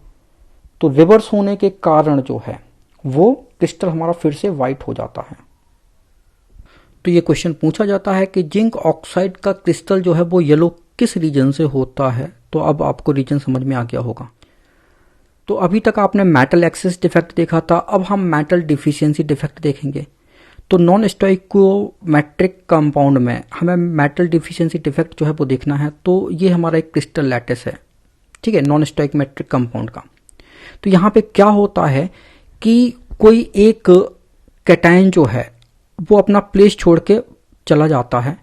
S1: तो रिवर्स होने के कारण जो है वो क्रिस्टल हमारा फिर से व्हाइट हो जाता है। तो ये क्वेश्चन पूछा जाता है कि जिंक ऑक्साइड का क्रिस्टल जो है वो येलो किस रीजन से होता है। तो अब आपको रीजन समझ में आ गया होगा। तो अभी तक आपने मेटल एक्सेस डिफेक्ट देखा था, अब हम मेटल डिफिशियंसी डिफेक्ट देखेंगे। तो नॉन स्टोइकोमेट्रिक कंपाउंड में हमें मेटल डिफिशियंसी डिफेक्ट जो है वो देखना है। तो ये हमारा एक क्रिस्टल लैटिस है, ठीक है, नॉन स्टोइकोमेट्रिक कंपाउंड का। तो यहाँ पे क्या होता है कि कोई एक कैटायन जो है वो अपना प्लेस छोड़ के चला जाता है,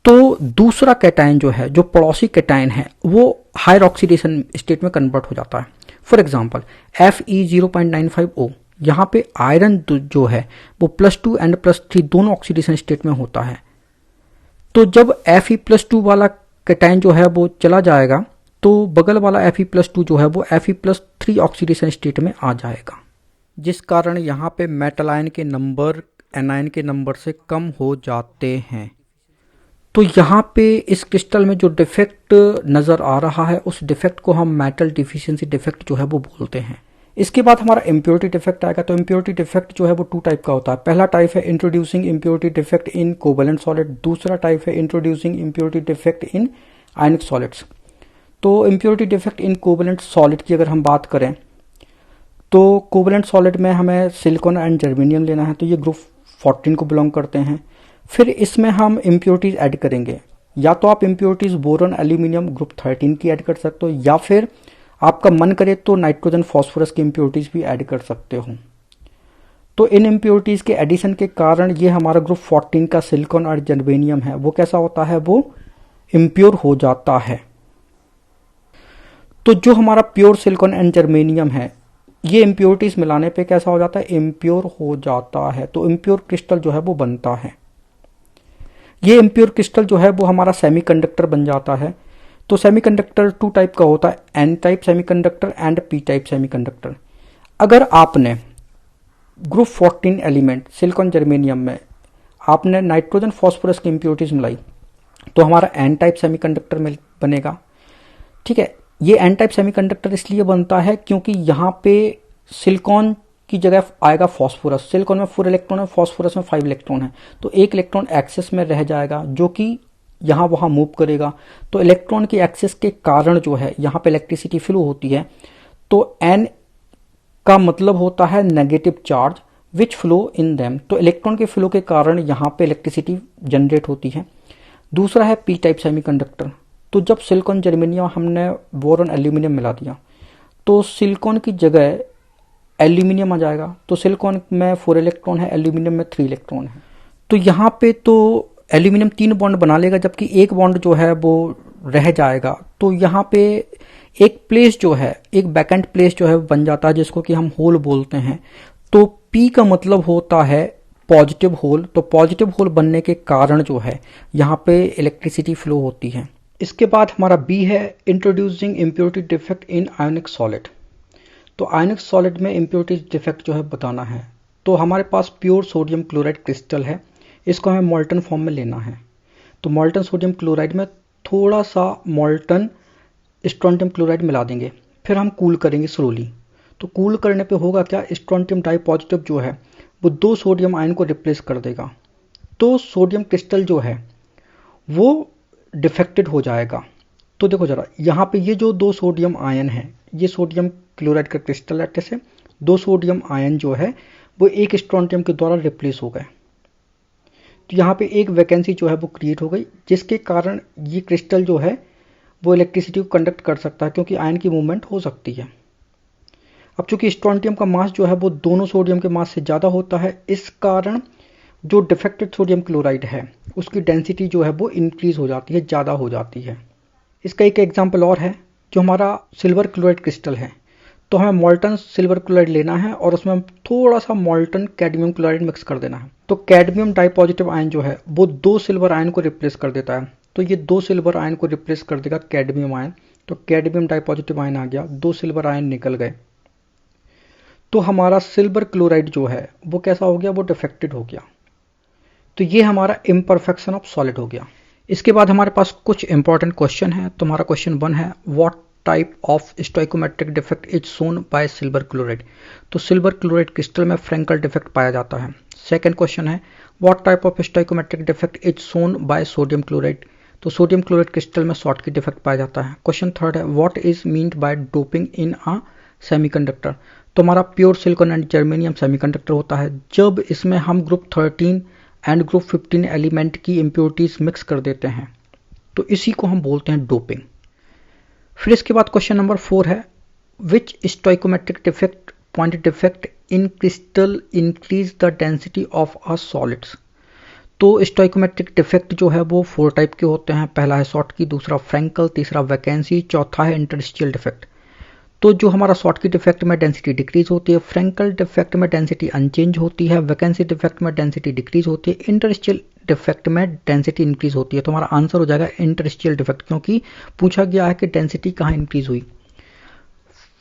S1: तो दूसरा कैटायन जो है, जो पड़ोसी कैटायन है, वो हायर ऑक्सीडेशन स्टेट में कन्वर्ट हो जाता है। फॉर एग्जाम्पल Fe0.95O, यहाँ पे आयरन जो है वो +2 एंड +3 दोनों ऑक्सीडेशन स्टेट में होता है। तो जब Fe+2 वाला कैटायन जो है वो चला जाएगा तो बगल वाला Fe+2 जो है वो Fe+3 ऑक्सीडेशन स्टेट में आ जाएगा, जिस कारण यहाँ पे मेटल आयन के नंबर एनायन के नंबर से कम हो जाते हैं। तो यहाँ पे इस क्रिस्टल में जो डिफेक्ट नज़र आ रहा है उस डिफेक्ट को हम मेटल डिफिशियंसी डिफेक्ट जो है वो बोलते हैं। इसके बाद हमारा इम्प्योरिटी डिफेक्ट आएगा। तो इम्प्योरिटी डिफेक्ट जो है वो 2 टाइप का होता है। पहला टाइप है introducing impurity defect in covalent solid, दूसरा टाइप है introducing impurity defect in ionic solids. तो impurity defect in covalent solid की अगर हम बात करें तो कोवेलेंट सॉलिड में हमें सिलिकॉन एंड जर्मेनियम लेना है, तो ये ग्रुप 14 को बिलोंग करते हैं। फिर इसमें हम इम्प्योरिटीज ऐड करेंगे, या तो आप इम्प्योरिटीज बोरॉन एल्यूमिनियम ग्रुप 13 की ऐड कर सकते हो, या फिर आपका मन करे तो नाइट्रोजन फॉस्फोरस की इम्प्योरिटीज भी ऐड कर सकते हो। तो इन इम्प्योरिटीज के एडिशन के कारण ये हमारा ग्रुप 14 का सिलिकॉन और जर्मेनियम है वो कैसा होता है, वो इम्प्योर हो जाता है। तो जो हमारा प्योर सिलिकॉन एंड जर्मेनियम है ये इम्प्योरिटीज मिलाने पे कैसा हो जाता है, इम्प्योर हो जाता है। तो इम्प्योर क्रिस्टल जो है वो बनता है। ये इम्प्योर क्रिस्टल जो है वो हमारा सेमीकंडक्टर बन जाता है। तो सेमीकंडक्टर 2 टाइप का होता है, N type semiconductor and P type semiconductor. अगर आपने ग्रुप 14 एलिमेंट सिलिकॉन जर्मेनियम में आपने नाइट्रोजन फॉस्फोरस की इम्प्योरिटीज मिलाई तो हमारा एन टाइप सेमीकंडक्टर में बनेगा, ठीक है। ये एन टाइप सेमीकंडक्टर इसलिए बनता है क्योंकि यहाँ पे सिलिकॉन की जगह आएगा फॉस्फोरस। सिलिकॉन में 4 इलेक्ट्रॉन है, फॉस्फोरस में 5 इलेक्ट्रॉन है, तो 1 इलेक्ट्रॉन एक्सेस में रह जाएगा जो कि यहाँ वहाँ मूव करेगा। तो इलेक्ट्रॉन की एक्सेस के कारण जो है यहाँ पे इलेक्ट्रिसिटी फ्लो होती है। तो एन का मतलब होता है negative charge which flow in them. तो इलेक्ट्रॉन के फ्लो के कारण यहाँ पे इलेक्ट्रिसिटी जनरेट होती है। दूसरा है पी टाइप सेमीकंडक्टर। तो जब सिलिकॉन जर्मेनियम हमने बोरॉन एल्यूमिनियम मिला दिया तो सिलिकॉन की जगह एल्यूमिनियम आ जाएगा। तो सिलिकॉन में 4 इलेक्ट्रॉन है, एल्यूमिनियम में 3 इलेक्ट्रॉन है। तो यहाँ पे तो एल्यूमिनियम 3 बॉन्ड बना लेगा, जबकि एक बॉन्ड जो है वो रह जाएगा। तो यहाँ पे एक प्लेस जो है, एक वैकेंट प्लेस जो है बन जाता है, जिसको कि हम होल बोलते हैं। तो पी का मतलब होता है पॉजिटिव होल। तो पॉजिटिव होल बनने के कारण जो है यहाँ पे इलेक्ट्रिसिटी फ्लो होती है। इसके बाद हमारा बी है इंट्रोड्यूसिंग इम्प्योरिटी डिफेक्ट इन आयोनिक सॉलिड। तो आयोनिक सॉलिड में इम्प्योरिटी डिफेक्ट जो है बताना है। तो हमारे पास प्योर सोडियम क्लोराइड क्रिस्टल है, इसको हमें मॉल्टन फॉर्म में लेना है। तो मॉल्टन सोडियम क्लोराइड में थोड़ा सा मॉल्टन स्ट्रोंटियम क्लोराइड मिला देंगे, फिर हम कूल करेंगे स्लोली। तो कूल करने पे होगा क्या, स्ट्रोंटियम डाई पॉजिटिव जो है वो 2 सोडियम आयन को रिप्लेस कर देगा। तो सोडियम क्रिस्टल जो है वो डिफेक्टेड हो जाएगा। तो देखो जरा यहाँ पे ये जो 2 सोडियम आयन है, ये सोडियम क्लोराइड का क्रिस्टल है, से 2 सोडियम आयन जो है वो एक स्ट्रोंटियम के द्वारा रिप्लेस हो गए। तो यहाँ पे एक वैकेंसी जो है वो क्रिएट हो गई, जिसके कारण ये क्रिस्टल जो है वो इलेक्ट्रिसिटी को कंडक्ट कर सकता है, क्योंकि आयन की मूवमेंट हो सकती है। अब चूंकि स्ट्रोंटियम का मास जो है वो दोनों सोडियम के मास से ज़्यादा होता है, इस कारण जो डिफेक्टेड सोडियम क्लोराइड है उसकी डेंसिटी जो है वो इंक्रीज हो जाती है, ज़्यादा हो जाती है। इसका एक एग्जाम्पल और है, जो हमारा सिल्वर क्लोराइड क्रिस्टल है। तो हमें मॉल्टन सिल्वर क्लोराइड लेना है और उसमें थोड़ा सा मॉल्टन कैडमियम क्लोराइड मिक्स कर देना है। तो कैडमियम डाई पॉजिटिव आयन जो है वो 2 सिल्वर आयन को रिप्लेस कर देता है। तो ये 2 सिल्वर आयन को रिप्लेस कर देगा कैडमियम आयन। तो कैडमियम डाई पॉजिटिव आयन आ गया, 2 सिल्वर आयन निकल गए। तो हमारा सिल्वर क्लोराइड जो है वो कैसा हो गया, वो डिफेक्टेड हो गया। तो ये हमारा इम्परफेक्शन ऑफ सॉलिड हो गया। इसके बाद हमारे पास कुछ इंपॉर्टेंट क्वेश्चन है। तो हमारा क्वेश्चन 1 है, what type of stoichiometric defect is shown by silver chloride. तो सिल्वर क्लोराइड क्रिस्टल में फ्रैंकल डिफेक्ट पाया जाता है। सेकंड क्वेश्चन है, what type of stoichiometric defect is shown by sodium chloride. तो सोडियम क्लोराइड क्रिस्टल में Schottky defect पाया जाता है। क्वेश्चन थर्ड है, what is meant by doping in a semiconductor. तो हमारा pure silicon and germanium semiconductor होता है जब इसमें हम ग्रुप 13 एंड ग्रुप 15 एलिमेंट की इम्प्योरिटीज मिक्स कर देते हैं, तो इसी को हम बोलते हैं डोपिंग। फिर इसके बाद क्वेश्चन नंबर 4 है, which stoichiometric defect point defect in crystal increase the density of a solids. तो स्टोइकोमेट्रिक डिफेक्ट जो है वो 4 टाइप के होते हैं। पहला है शॉर्टकी, दूसरा फ्रैंकल, तीसरा वैकेंसी, चौथा है इंटरस्टिशियल डिफेक्ट। तो जो हमारा शॉर्टकी डिफेक्ट में डेंसिटी डिक्रीज होती है, फ्रैंकल डिफेक्ट में डेंसिटी अनचेंज होती है, वैकेंसी डिफेक्ट में डेंसिटी डिक्रीज होती है, इंटरस्टिशियल डिफेक्ट में डेंसिटी इंक्रीज होती है। तो हमारा आंसर हो जाएगा इंटरस्टिशियल डिफेक्ट, क्योंकि पूछा गया है कि डेंसिटी कहाँ इंक्रीज हुई।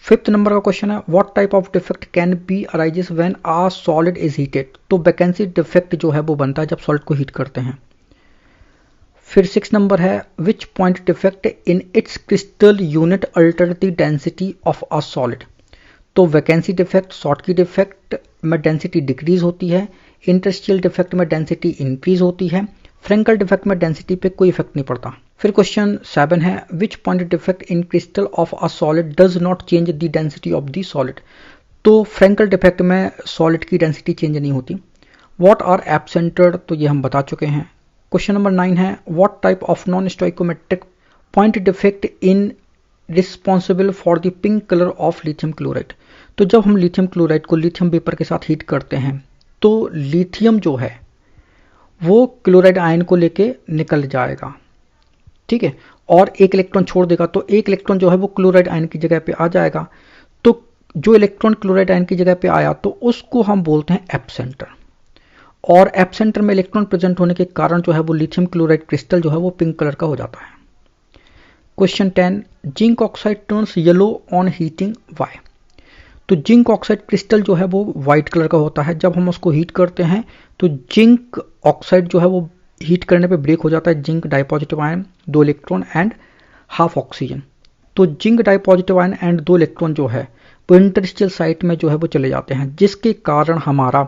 S1: 5th नंबर का क्वेश्चन है, what type of defect can be arises when a solid is heated. तो वैकेंसी डिफेक्ट जो है वो बनता है जब सॉलिड को हीट करते हैं। फिर 6 नंबर है, which point defect in its crystal unit alter the density of a solid. तो वैकेंसी डिफेक्ट, शॉर्टकी डिफेक्ट में डेंसिटी डिक्रीज होती है, इंटरस्टिशियल डिफेक्ट में डेंसिटी इंक्रीज होती है, फ्रैंकल डिफेक्ट में डेंसिटी पे कोई इफेक्ट नहीं पड़ता। फिर क्वेश्चन 7 है, which point defect in crystal of a solid does not change the density of the solid. तो फ्रैंकल डिफेक्ट में सॉलिड की डेंसिटी चेंज नहीं होती। व्हाट आर एब्सेंटेड, तो ये हम बता चुके हैं। क्वेश्चन नंबर 9 है, what type of non stoichiometric point defect in responsible for the pink colour of lithium chloride. तो जब हम लिथियम क्लोराइड को लिथियम वेपर के साथ हीट करते हैं तो लिथियम जो है वो क्लोराइड आयन को लेके निकल जाएगा, ठीक है, और एक इलेक्ट्रॉन छोड़ देगा। तो एक इलेक्ट्रॉन जो है वो क्लोराइड आयन की जगह पे आ जाएगा। तो जो इलेक्ट्रॉन क्लोराइड आयन की जगह पे आया तो उसको हम बोलते हैं एब्सेंटर। और एब्सेंटर में इलेक्ट्रॉन प्रेजेंट होने के कारण जो है वो लिथियम क्लोराइड क्रिस्टल जो है वो पिंक कलर का हो जाता है। Question 10, zinc oxide turns yellow on heating, why. तो जिंक ऑक्साइड क्रिस्टल जो है वो व्हाइट कलर का होता है। जब हम उसको हीट करते हैं तो जिंक ऑक्साइड जो है वो हीट करने पे ब्रेक हो जाता है। Zinc dipositive ion, 2 electron and half oxygen. तो zinc dipositive ion and 2 electron जो है वो इंटरस्टिशियल साइट में जो है वो चले जाते हैं, जिसके कारण हमारा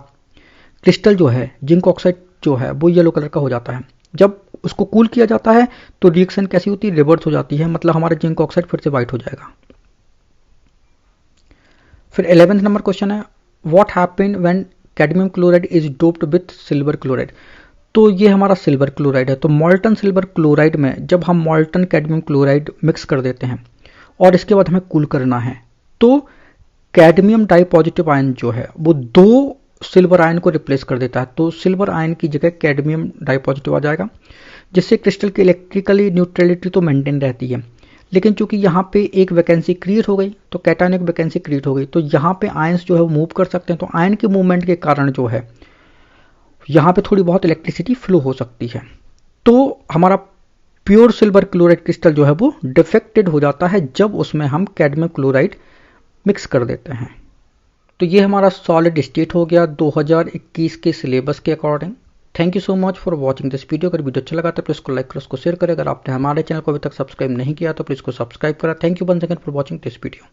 S1: क्रिस्टल जो है जिंक ऑक्साइड जो है वो येलो कलर का हो जाता है। जब उसको कूल किया जाता है तो रिएक्शन कैसी होती है, रिवर्स हो जाती है, मतलब हमारा जिंक ऑक्साइड फिर से व्हाइट हो जाएगा। फिर 11th नंबर क्वेश्चन है, what happen when cadmium chloride is doped with silver chloride. तो ये हमारा सिल्वर क्लोराइड है। तो मॉल्टन सिल्वर क्लोराइड में जब हम मॉल्टन कैडमियम क्लोराइड मिक्स कर देते हैं और इसके बाद हमें कूल करना है तो कैडमियम डाई पॉजिटिव आयन जो है वो 2 सिल्वर आयन को रिप्लेस कर देता है। तो सिल्वर आयन की जगह कैडमियम डाइपॉजिटिव आ जाएगा, जिससे क्रिस्टल की इलेक्ट्रिकली न्यूट्रलिटी तो मेंटेन रहती है। लेकिन चूंकि यहाँ पे एक वैकेंसी क्रिएट हो गई, तो कैटायनिक वैकेंसी क्रिएट हो गई, तो यहाँ पे आयंस जो है वो मूव कर सकते हैं। तो आयन के मूवमेंट के कारण जो है यहाँ पे थोड़ी बहुत इलेक्ट्रिसिटी फ्लो हो सकती है। तो हमारा प्योर सिल्वर क्लोराइड क्रिस्टल जो है वो डिफेक्टेड हो जाता है जब उसमें हम कैडमियम क्लोराइड मिक्स कर देते हैं। तो ये हमारा सॉलिड स्टेट हो गया 2021 के सिलेबस के according. Thank you so much for watching this video. अगर वीडियो अच्छा लगा तो प्लीज इसको लाइक करें, उसको शेयर करें। अगर आपने हमारे चैनल को अभी तक सब्सक्राइब नहीं किया तो प्लीज को सब्सक्राइब करें। Thank you once again for watching this video.